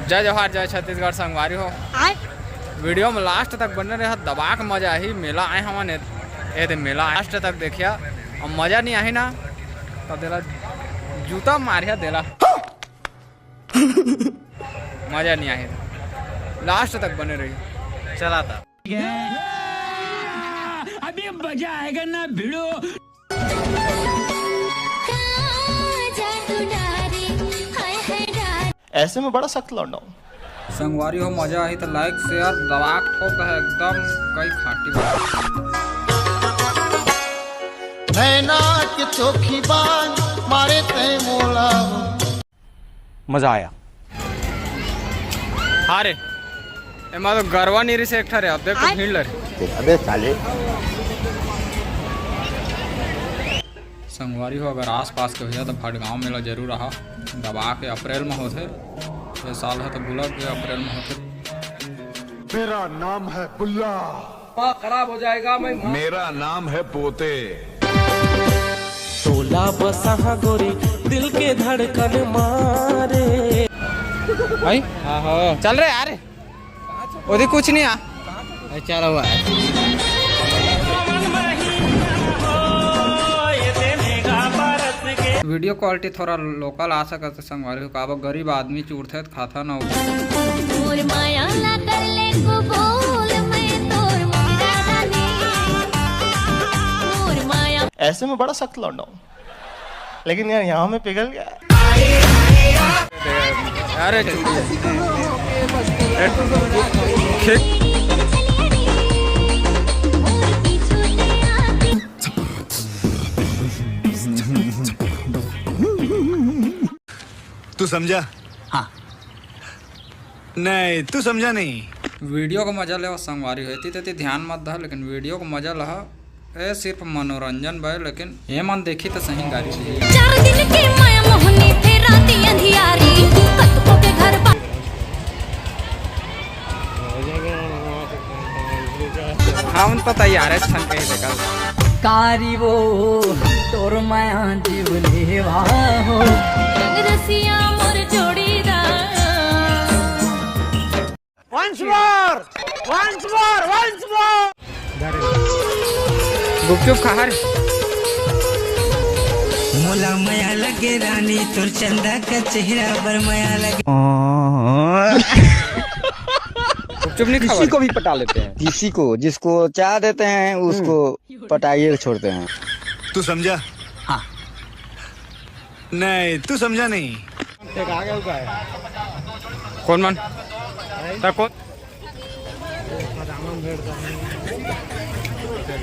जय जवाहर जय छत्तीसगढ़ संगवारी हो। वीडियो में लास्ट तक बने रहे दबा के मजा ही मेला आए हम ये मेला लास्ट तक देखिया और मजा नहीं आई ना तब देला जूता मारिया देला मजा नहीं आई लास्ट तक बने रही चला था अभी मजा आएगा ना भिड़ो। ऐसे में बड़ा सख्त लौंडा हूँ। संगवारी हो मजा आई तो लाइक शेयर दबा ठोक है एकदम कई खाटी नैना के चोखी बान मारे तय मोला मजा आया। हारे एमा तो गरवा नीरी से एक ठरे अब देख तो भीड़ लगे अबे साले संगवारी हो अगर आस पास के भैया तो भटगांव मेला जरूर रहा दबा के अप्रैल में होते ये साल है तो बुला के अप्रैल में होते। मेरा नाम है बुल्ला। खराब हो जाएगा मैं मेरा नाम है पोते। तोला बसा गोरी दिल के धड़कन मारे भाई चल रहे यार ओदी कुछ नहीं आ चला हुआ है वीडियो क्वालिटी थोड़ा लोकल आ सकता संगवारी का गरीब आदमी चूड़ते खाता ना ऐसे में बड़ा सख्त लौंडा हूँ लेकिन यार यहाँ में पिघल गया। अरे तू समझा? हाँ। नहीं तू समझा नहीं। वीडियो को मजा ले संगवारी होती तो ध्यान मत दा लेकिन वीडियो को मजा लहा ए सिर्फ मनोरंजन भाई लेकिन ये मन देखी तो सही गाड़ी चार दिन की माया मोहनी फिर राती अंधियारी कतकों के घर हम तो तैयार है छन के देखा कारी वो तोर माया जीवने हो रसिया मोर जोड़ीदार गुपचुप खा रे मोला माया लगे रानी तोर चंदा का चेहरा पर माया लगे गुपचुप नहीं किसी को भी पटा लेते हैं किसी को जिसको चाह देते हैं उसको पटाइए छोड़ते हैं। तू समझा? हाँ। नहीं तू समझा नहीं। एक आ गया है कौन मन कौन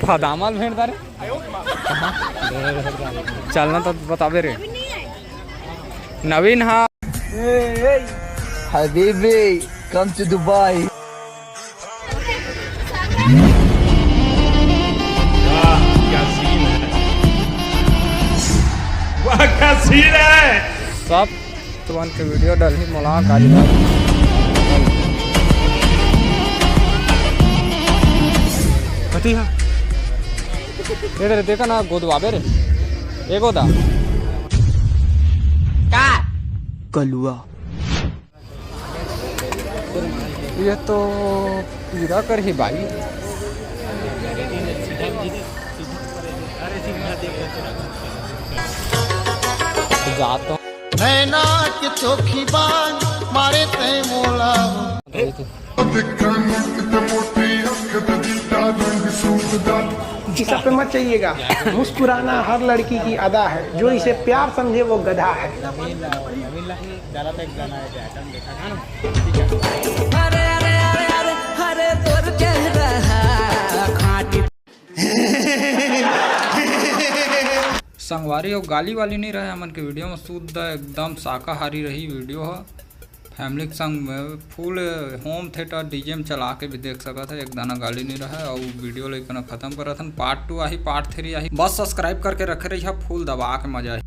फदामल भेड़ रे चलना तो बताबे रे नवीन हाँ हबीबी कम टू दुबई। सब तुरंत के वीडियो डल ही मोला गाड़ी कथी है इधर देखा ना गोदवाबे रे ए गोदा का कलुआ ये तो पीरा कर ही भाई जाता नैना के चोखी बान मारे तय मोला इस पे मत चाहिएगा। मुस्कुराना हर लड़की की अदा है, जो इसे प्यार समझे वो गधा है। अरे अरे अरे अरे अरे तोर कह रहा खाटी संगवारी और गाली वाली नहीं रहे हमन के वीडियो में शुद्ध एकदम शाकाहारी रही वीडियो है फैमिली के संग में फुल होम थिएटर डीजे में चला के भी देख सकता था एक दाना गाली नहीं रहा और वीडियो लेकिन खत्म कर पार्ट 2 आई पार्ट 3 आई बस सब्सक्राइब करके रखे रही फुल दबा के मजा ही।